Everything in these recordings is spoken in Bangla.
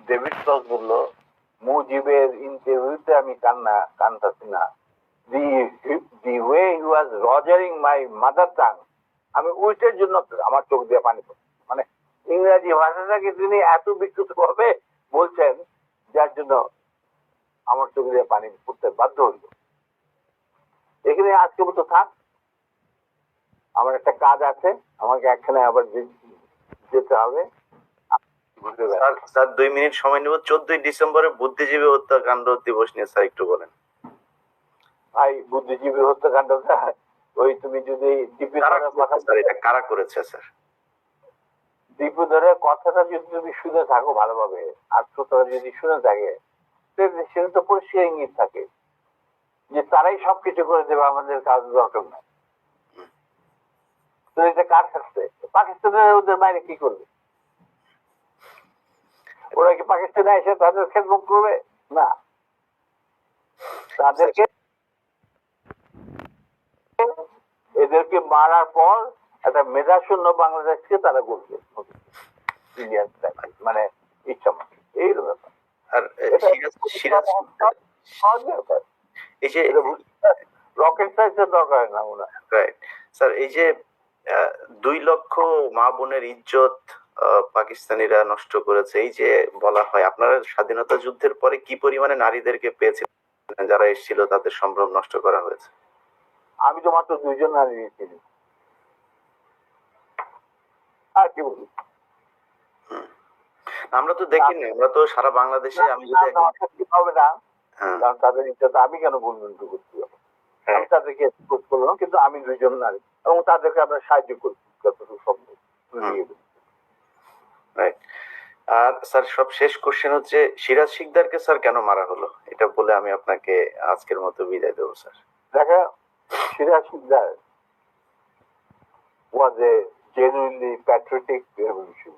ডেভিড ক্রস বললো মুজিবের ইন্টারভিউতে আমি কান্দাছি না, the way he was rogering my mother tongue, আমি ওইটার জন্য আমার চোখ দিয়ে পানি পড়ছে। মানে ইংরেজি ভাষাটাকে তিনি এত বিকৃত ভাবে বলছেন, যার জন্য আমার চোখ দিয়ে পানি পড়তে বাধ্য হইল। এখানে আজকে মতো থাক, আমার একটা কাজ আছে, আমাকে একখানে আবার যেতে হবে। স্যার 2 মিনিট সময় নেব। 14ই ডিসেম্বরে বুদ্ধিজীবী হত্যাকাণ্ড দিবস নিয়ে স্যার একটু বলেন। ভাই, বুদ্ধিজীবী হত্যাকাণ্ডটা ওই তুমি যদি এটা কারা করেছে স্যার? দীপুধরের কথাটা যদি তুমি শুনে থাকো ভালোভাবে, আর শ্রোতারা যদি শুনে থাকে, সেটা তো পরিষ্কার ইঙ্গিত থাকে যে তারাই সবকিছু করে দেবে, আমাদের কাজ দরকার নাই। তো এটা কার থাকছে? পাকিস্তানের ওদের বাইরে কি করবে? ওরা কি পাকিস্তানে এসে তাদের খেদমত করবে? না, তাদেরকে এদেরকে মারার পর একটা মেধাশূন্য বাংলাদেশকে তারা করবে, মানে ইচ্ছা মতো। এই ব্যাপার। আর এই যে রকেট সাইন্সের দরকার না ওনার। রাইট স্যার, এই যে 2 লক্ষ মা বোনের ইজ্জত পাকিস্তানিরা নষ্ট করেছে, এই যে বলা হয়, আপনারা স্বাধীনতা যুদ্ধের পরে কি পরিমাণে নারীদেরকে পেয়েছেন যারা এসেছিল, তাদের সম্ভ্রম নষ্ট করা হয়েছে? আমি তো মাত্র 2 জন নারী চিনি। আর কি বলি, আমরা তো দেখিনি, আমরা তো সারা বাংলাদেশে, আমি যদি হবে না, কারণ তাদের ইচ্ছা আমি কেন বলবেন তো করতে হবে। আমি তাদেরকে খোঁজ করলাম, কিন্তু আমি 2 জন নারী এবং তাদেরকে আমরা সাহায্য করছি যতটুকু সম্ভব। আর স্যার সব শেষ কোশ্চেন হচ্ছে, সিরাজ শিকদারকে স্যার কেন মারা হলো, এটা বলে আমি আপনাকে আজকের মতো বিদায় দেবো স্যার। দেখা, Siraj Sikdar was a genuinely patriotic revolution.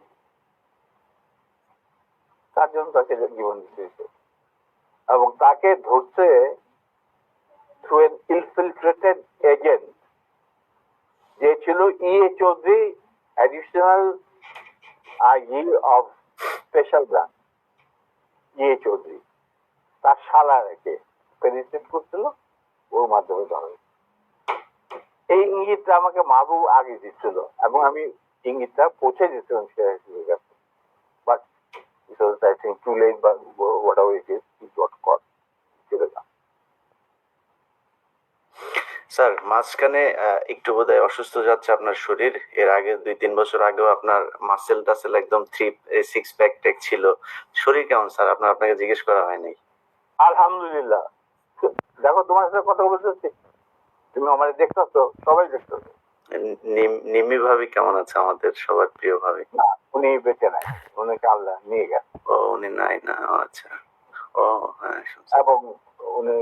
তার জন্য তাকে জীবন দিতে, এবং তাকে ধরছে থ্রু এন ইনফিলট্রেটেড এজেন্ট, যে ছিল E.A. Chowdhury, additional IG of special branch. E.A. Chowdhury তার শালাকে পেনিট্রেট করছিল, ওর মাধ্যমে ধরে। এই ইঙ্গিতটা আমাকে মাহবুব আগে দিচ্ছিল, এবং আমি ইঙ্গিতটা পৌঁছে দিচ্ছিলাম সিরাজের কাছে, but it was, I think, too late, but whatever it is, it got caught. Sir মাঝখানে একটু বোধহয় অসুস্থ যাচ্ছে আপনার শরীর। এর আগে 2-3 বছর আগেও আপনার মাসেল টাসেল একদম 6 প্যাক টেক ছিল। শরীর কেমন স্যার? আপনাকে জিজ্ঞেস করা হয়নি। আলহামদুলিল্লাহ। দেখো, তোমার সাথে কথা বলতেছি, তুমি আমার দেখতেছো, সবাই দেখতেছো। নিম্মি ভাবি কেমন আছে? আমাদের সবার প্রিয় ভাবি। না, উনি বেঁচে নাই, উনিকে আল্লাহ নিয়ে গেছে। ও, উনি নাই না? আচ্ছা। ও হ্যাঁ, এবং উনি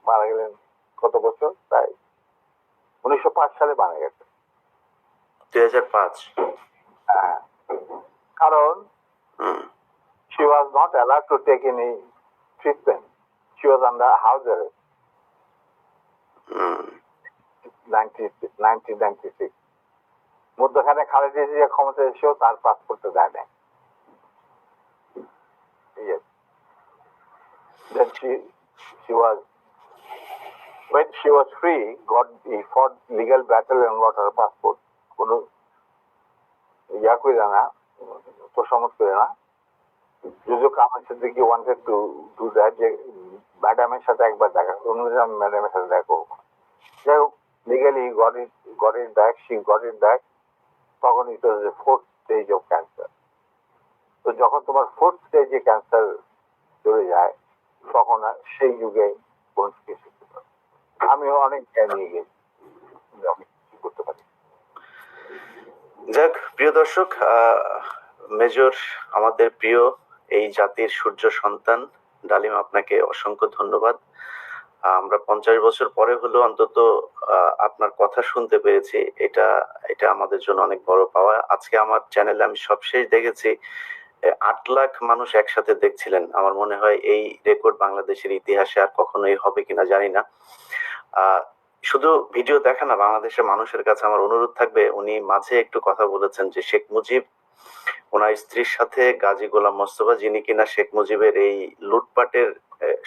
মারা গেলেন কত বছর? তাই 1905 সালে মারা গেছে। 2005? হ্যাঁ, কারণ she was not allowed to take any treatment. She was under house arrest. 1996 মধ্যখানে খালেদা জিয়া ক্ষমতা এসেও তার পাসপোর্টটা দেয় নাই। Yes. Then when she was free, he fought legal battle and got her passport. কোনো ইয়া করে না, তো সমস্ত করে না। যদিও Kamal Siddiqui wanted to do that, যে ম্যাডামের সাথে একবার দেখা, আমি ম্যাডামের সাথে দেখা করবো। যাই হোক, legally got it back, she got it back. তখন it was the 4th stage of cancer. তো যখন তোমার 4th stage এ ক্যান্সার চলে যায়, তখন সেই যুগে কোন চিকিৎসা করতে পারে। আমি অনেক জ্ঞান নিয়ে গেছি, আমি কি করতে পারি। যাক, প্রিয় দর্শক, মেজর আমাদের প্রিয় এই জাতির সূর্য সন্তান ডালিম, আপনাকে অসংখ্য ধন্যবাদ। আমরা 50 বছর পরে হলেও অন্তত আপনার কথা শুনতে পেরেছি, এটা আমাদের জন্য অনেক বড় পাওয়া। আজকে আমার চ্যানেলে আমি সবশেষ দেখেছি 8 লাখ মানুষ একসাথে দেখছিলেন। আমার মনে হয় এই রেকর্ড বাংলাদেশের ইতিহাসে আর কখনোই হবে কিনা জানি না। শুধু ভিডিও দেখা না, বাংলাদেশের মানুষের কাছে আমার অনুরোধ থাকবে, উনি মাঝে একটু কথা বলেছেন যে শেখ মুজিব ওনার স্ত্রীর সাথে গাজী গোলাম মোস্তফা, যিনি কিনা শেখ মুজিবের এই লুটপাটের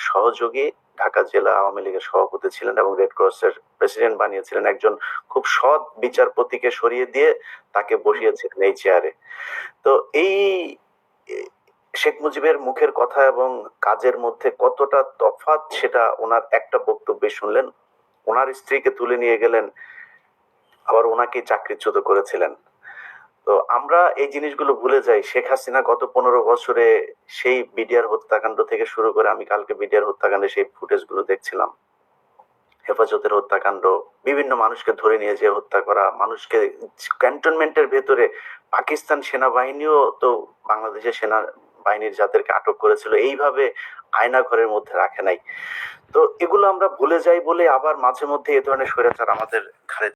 সহযোগী, ঢাকা জেলা আওয়ামী লীগের সভাপতি ছিলেন এবং রেড ক্রসের প্রেসিডেন্ট বানিয়েছিলেন, একজন খুব সৎ বিচারপতিকে সরিয়ে দিয়ে তাকে বসিয়েছিলেন এই চেয়ারে। তো এই শেখ মুজিবের মুখের কথা এবং কাজের মধ্যে কতটা তফাৎ সেটা ওনার একটা বক্তব্যে শুনলেন। ওনার স্ত্রীকে তুলে নিয়ে গেলেন, আবার ওনাকে চাকরিচ্যুত করেছিলেন। তো আমরা এই জিনিসগুলো ভুলে যাই। শেখ হাসিনা গত 15 বছরে সেই বিডিআর হত্যাকাণ্ড থেকে শুরু করে, আমি কালকে বিডিআর হত্যাকাণ্ডে সেই ফুটেজ গুলো দেখছিলাম, হেফাজতের হত্যাকাণ্ড, বিভিন্ন মানুষকে ধরে নিয়ে যেয়ে হত্যা করা, মানুষকে ক্যান্টনমেন্টের ভেতরে পাকিস্তান সেনাবাহিনীও তো বাংলাদেশের সেনাবাহিনীর যাদেরকে আটক করেছিল এইভাবে আয়না ঘরের মধ্যে রাখে নাই। তো এগুলো আমরা ভুলে যাই বলে আবার মাঝে মধ্যে এ ধরনের স্বৈরাচার আমাদের ঘাড়ে